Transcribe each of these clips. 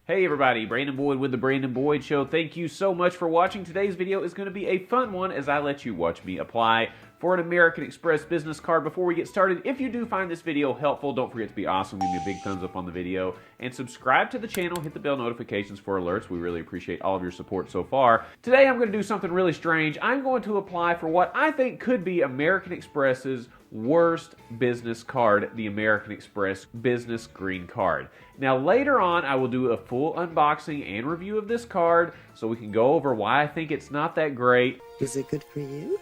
Hey everybody, Brandon Boyd with The Brandon Boyd Show. Thank you so much for watching. Today's video is going to be a fun one as I let you watch me apply for an American Express business card. Before we get started, if you do find this video helpful, don't forget to be awesome. Give me a big thumbs up on the video and subscribe to the channel. Hit the bell notifications for alerts. We really appreciate all of your support so far. Today I'm going to do something really strange. I'm going to apply for what I think could be American Express's worst business card, the American Express Business Green Card. Now later on I will do a full unboxing and review of this card so we can go over why I think it's not that great. Is it good for you?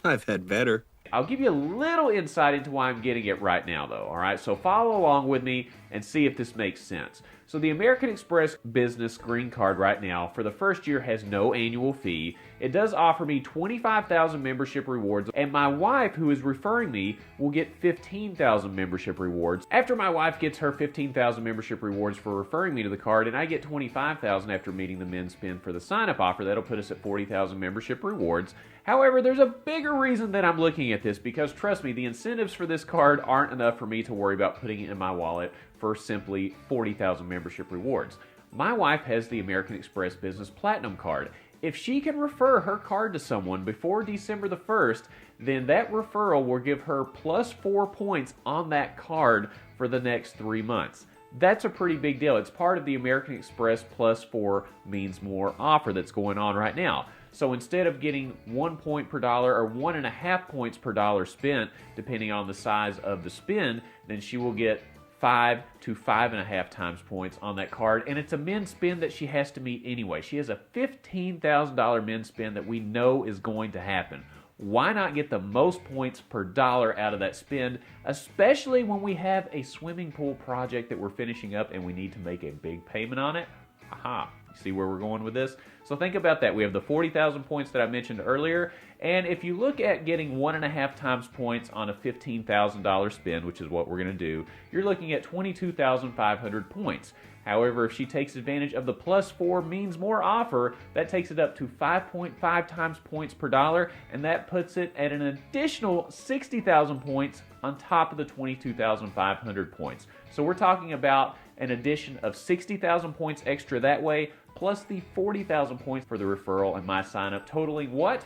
I've had better. I'll give you a little insight into why I'm getting it right now though, alright? So follow along with me and see if this makes sense. So the American Express Business Green Card right now for the first year has no annual fee. It does offer me 25,000 membership rewards, and my wife, who is referring me, will get 15,000 membership rewards. After my wife gets her 15,000 membership rewards for referring me to the card, and I get 25,000 after meeting the min spend for the sign-up offer, that'll put us at 40,000 membership rewards. However, there's a bigger reason that I'm looking at this because, trust me, the incentives for this card aren't enough for me to worry about putting it in my wallet for simply 40,000 membership rewards. My wife has the American Express Business Platinum Card. If she can refer her card to someone before December the 1st, then that referral will give her plus 4 points on that card for the next 3 months. That's a pretty big deal. It's part of the American Express plus 4 means more offer that's going on right now. So instead of getting 1 point per dollar or 1.5 points per dollar spent, depending on the size of the spend, then she will get 5 to 5.5 times points on that card, and it's a min spend that she has to meet anyway. She has a $15,000 min spend that we know is going to happen. Why not get the most points per dollar out of that spend, especially when we have a swimming pool project that we're finishing up and we need to make a big payment on it? Aha, you see where we're going with this? So think about that. We have the 40,000 points that I mentioned earlier, and if you look at getting 1.5 times points on a $15,000 spend, which is what we're going to do, you're looking at 22,500 points. However, if she takes advantage of the plus 4 means more offer, that takes it up to 5.5 times points per dollar, and that puts it at an additional 60,000 points on top of the 22,500 points. So we're talking about an addition of 60,000 points extra that way, plus the 40,000 points for the referral and my sign up, totaling what?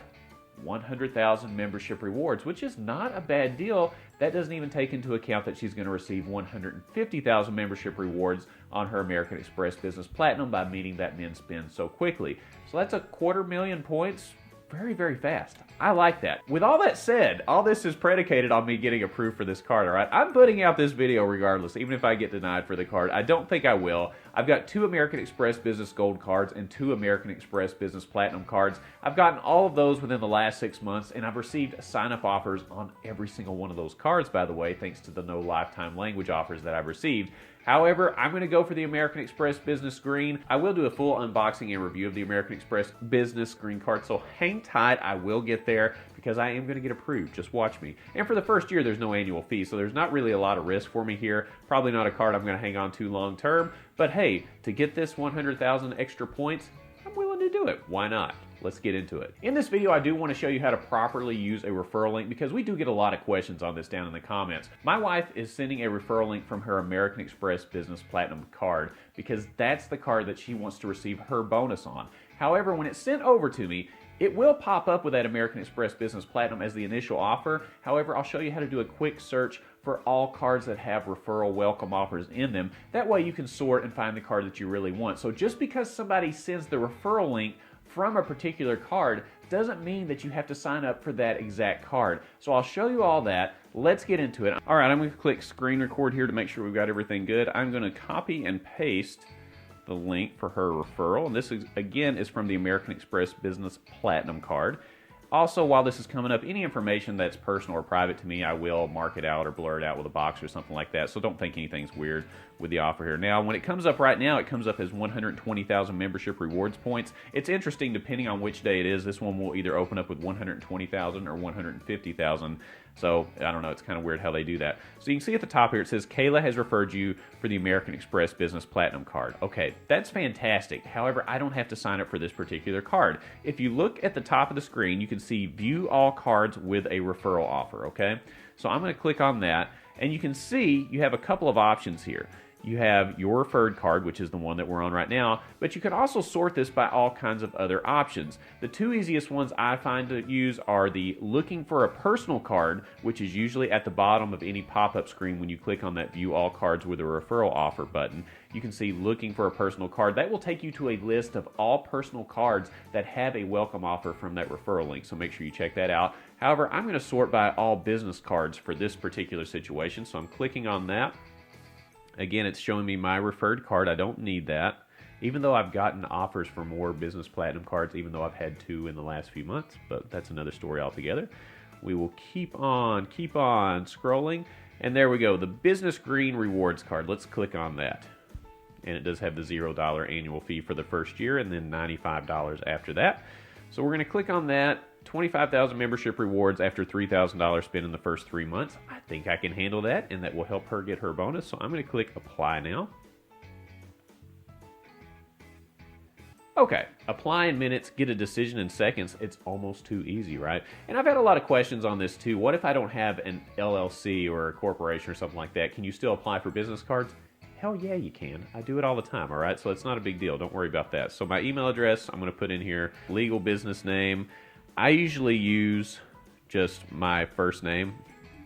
100,000 membership rewards, which is not a bad deal. That doesn't even take into account that she's going to receive 150,000 membership rewards on her American Express Business Platinum by meeting that min spend so quickly. So that's 250,000 points very, very fast. I like that. With all that said, all this is predicated on me getting approved for this card, all right? I'm putting out this video regardless, even if I get denied for the card. I don't think I will. I've got 2 American Express Business Gold cards and 2 American Express Business Platinum cards. I've gotten all of those within the last 6 months, and I've received sign-up offers on every single one of those cards, by the way, thanks to the no lifetime language offers that I've received. However, I'm going to go for the American Express Business Green. I will do a full unboxing and review of the American Express Business Green Card, so hang tight. I will get there because I am going to get approved. Just watch me. And for the first year, there's no annual fee, so there's not really a lot of risk for me here. Probably not a card I'm going to hang on to long term, but hey, to get this 100,000 extra points, I'm willing to do it. Why not? Let's get into it. In this video, I do want to show you how to properly use a referral link because we do get a lot of questions on this down in the comments. My wife is sending a referral link from her American Express Business Platinum card because that's the card that she wants to receive her bonus on. However, when it's sent over to me, it will pop up with that American Express Business Platinum as the initial offer. However, I'll show you how to do a quick search for all cards that have referral welcome offers in them. That way you can sort and find the card that you really want. So just because somebody sends the referral link from a particular card doesn't mean that you have to sign up for that exact card. So I'll show you all that. Let's get into it. All right, I'm going to click screen record here to make sure we've got everything good. I'm going to copy and paste the link for her referral. And this is, again, is from the American Express Business Platinum card. Also, while this is coming up, any information that's personal or private to me, I will mark it out or blur it out with a box or something like that. So don't think anything's weird with the offer here. Now, when it comes up right now, it comes up as 120,000 membership rewards points. It's interesting, depending on which day it is, this one will either open up with 120,000 or 150,000. So, I don't know, it's kind of weird how they do that. So you can see at the top here, it says, Kayla has referred you for the American Express Business Platinum card. Okay, that's fantastic. However, I don't have to sign up for this particular card. If you look at the top of the screen, you can see View All Cards with a Referral Offer, okay? So I'm going to click on that, and you can see you have a couple of options here. You have your referred card, which is the one that we're on right now, but you can also sort this by all kinds of other options. The two easiest ones I find to use are the looking for a personal card, which is usually at the bottom of any pop-up screen when you click on that view all cards with a referral offer button. You can see looking for a personal card. That will take you to a list of all personal cards that have a welcome offer from that referral link, so make sure you check that out. However, I'm going to sort by all business cards for this particular situation, so I'm clicking on that. Again, it's showing me my referred card. I don't need that, even though I've gotten offers for more business platinum cards, even though I've had 2 in the last few months, but that's another story altogether. We will keep on scrolling, and there we go, the business green rewards card. Let's click on that. And it does have the $0 annual fee for the first year and then $95 after that. So we're going to click on that. 25,000 membership rewards after $3,000 spent in the first 3 months. I think I can handle that, and that will help her get her bonus. So I'm going to click apply now. Okay, apply in minutes, get a decision in seconds. It's almost too easy, right? And I've had a lot of questions on this too. What if I don't have an LLC or a corporation or something like that? Can you still apply for business cards? Hell yeah, you can. I do it all the time, all right? So it's not a big deal. Don't worry about that. So my email address, I'm going to put in here, legal business name. I usually use just my first name,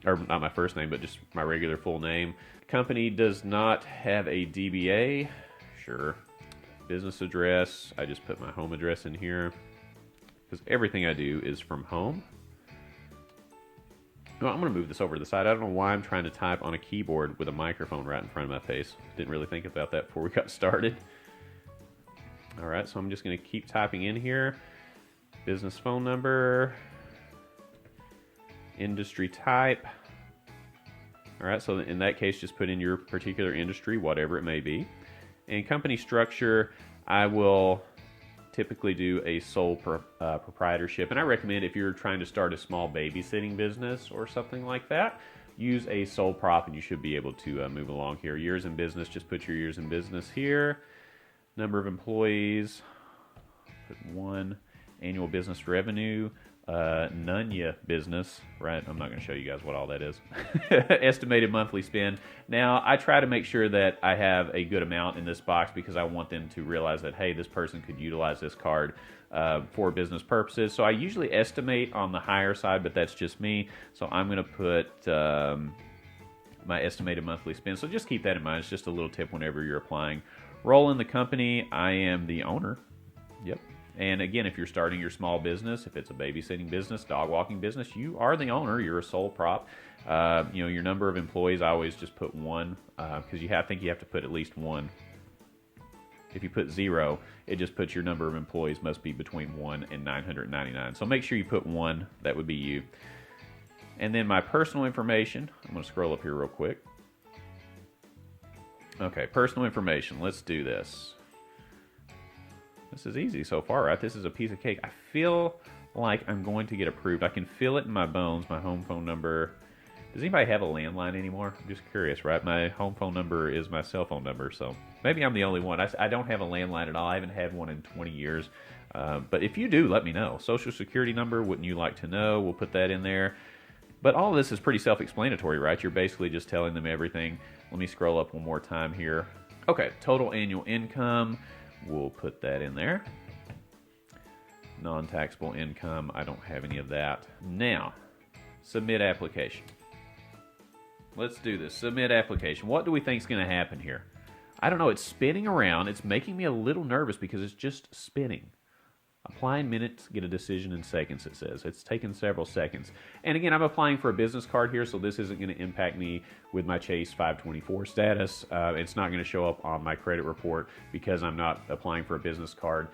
or not my first name, but just my regular full name. Company does not have a DBA. Sure. Business address, I just put my home address in here because everything I do is from home. Well, I'm going to move this over to the side. I don't know why I'm trying to type on a keyboard with a microphone right in front of my face. Didn't really think about that before we got started. All right, so I'm just going to keep typing in here. Business phone number, industry type. All right, so in that case, just put in your particular industry, whatever it may be. And company structure, I will typically do a sole proprietorship. And I recommend if you're trying to start a small babysitting business or something like that, use a sole prop and you should be able to move along here. Years in business, just put your years in business here. Number of employees, put 1. Annual business revenue, none business, right? I'm not going to show you guys what all that is. Estimated monthly spend. Now, I try to make sure that I have a good amount in this box because I want them to realize that, hey, this person could utilize this card for business purposes. So I usually estimate on the higher side, but that's just me. So I'm going to put my estimated monthly spend. So just keep that in mind. It's just a little tip whenever you're applying. Role in the company, I am the owner. Yep. And again, if you're starting your small business, if it's a babysitting business, dog walking business, you are the owner. You're a sole prop. Your number of employees, I always just put 1 because I think you have to put at least 1. If you put 0, it just puts your number of employees must be between 1 and 999. So make sure you put 1. That would be you. And then my personal information. I'm going to scroll up here real quick. Okay, personal information. Let's do this. This is easy so far, right? This is a piece of cake. I feel like I'm going to get approved. I can feel it in my bones, my home phone number. Does anybody have a landline anymore? I'm just curious, right? My home phone number is my cell phone number, so maybe I'm the only one. I don't have a landline at all. I haven't had one in 20 years. But if you do, let me know. Social security number, wouldn't you like to know? We'll put that in there. But all of this is pretty self-explanatory, right? You're basically just telling them everything. Let me scroll up one more time here. Okay, total annual income. We'll put that in there. Non-taxable income, I don't have any of that. Now, submit application. Let's do this. Submit application. What do we think is going to happen here? I don't know. It's spinning around. It's making me a little nervous because it's just spinning. Apply in minutes, get a decision in seconds, it says. It's taken several seconds. And again, I'm applying for a business card here, so this isn't going to impact me with my Chase 524 status. It's not going to show up on my credit report because I'm not applying for a business card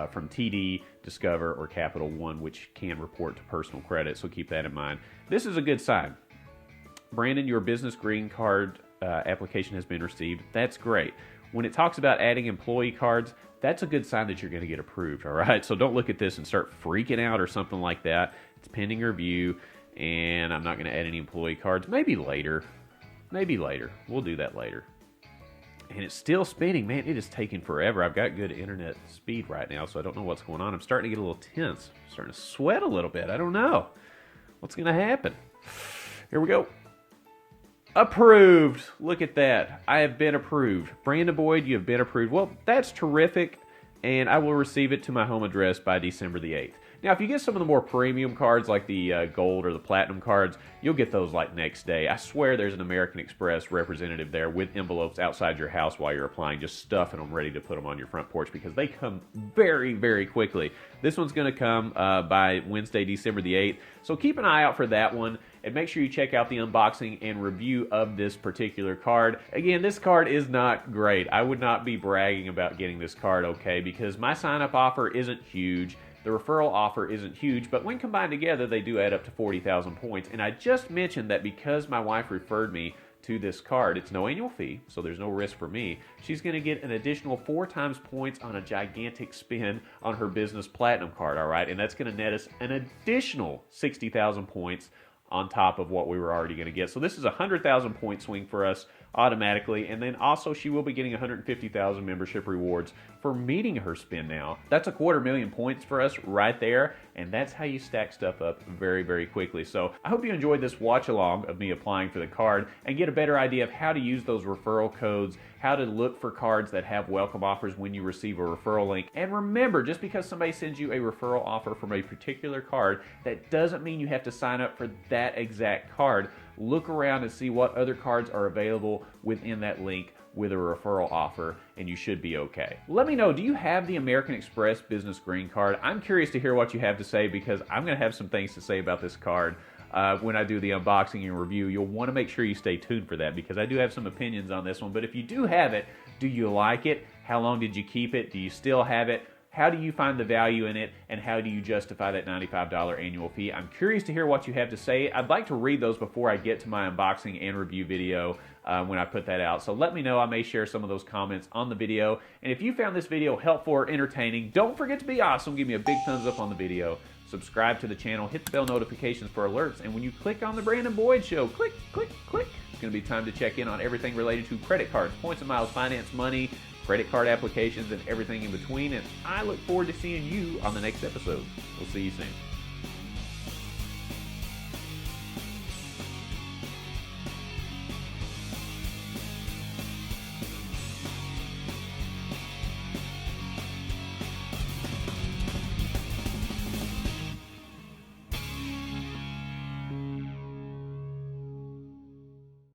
from TD, Discover, or Capital One, which can report to personal credit, so keep that in mind. This is a good sign. Brandon, your business green card application has been received. That's great. When it talks about adding employee cards, that's a good sign that you're going to get approved, all right? So don't look at this and start freaking out or something like that. It's pending review, and I'm not going to add any employee cards. Maybe later. Maybe later. We'll do that later. And it's still spinning. Man, it is taking forever. I've got good internet speed right now, so I don't know what's going on. I'm starting to get a little tense. I'm starting to sweat a little bit. I don't know. What's going to happen? Here we go. Approved. Look at that. I have been approved. Brandon Boyd, you have been approved. Well, that's terrific, and I will receive it to my home address by December the 8th. Now, if you get some of the more premium cards like the gold or the platinum cards, you'll get those like next day. I swear there's an American Express representative there with envelopes outside your house while you're applying, just stuffing them ready to put them on your front porch because they come very, very quickly. This one's going to come by Wednesday, December the 8th. So keep an eye out for that one. And make sure you check out the unboxing and review of this particular card. Again, this card is not great. I would not be bragging about getting this card, okay, because my sign-up offer isn't huge. The referral offer isn't huge, but when combined together, they do add up to 40,000 points. And I just mentioned that because my wife referred me to this card, it's no annual fee, so there's no risk for me. She's going to get an additional 4 times points on a gigantic spin on her business platinum card, all right? And that's going to net us an additional 60,000 points on top of what we were already going to get. So this is a 100,000 point swing for us automatically, and then also she will be getting 150,000 membership rewards for meeting her spin now. That's 250,000 points for us right there, and that's how you stack stuff up very, very quickly. So I hope you enjoyed this watch along of me applying for the card and get a better idea of how to use those referral codes, how to look for cards that have welcome offers when you receive a referral link. And remember, just because somebody sends you a referral offer from a particular card, that doesn't mean you have to sign up for that exact card. Look around and see what other cards are available within that link with a referral offer, and you should be okay. Let me know, do you have the American Express Business Green Card? I'm curious to hear what you have to say because I'm going to have some things to say about this card when I do the unboxing and review. You'll want to make sure you stay tuned for that because I do have some opinions on this one. But if you do have it, do you like it? How long did you keep it? Do you still have it? How do you find the value in it, and how do you justify that $95 annual fee? I'm curious to hear what you have to say. I'd like to read those before I get to my unboxing and review video when I put that out. So let me know. I may share some of those comments on the video. And if you found this video helpful or entertaining, don't forget to be awesome. Give me a big thumbs up on the video. Subscribe to the channel. Hit the bell notifications for alerts. And when you click on the Brandon Boyd Show, click, click, click. It's going to be time to check in on everything related to credit cards, points and miles, finance, money, credit card applications, and everything in between. And I look forward to seeing you on the next episode. We'll see you soon.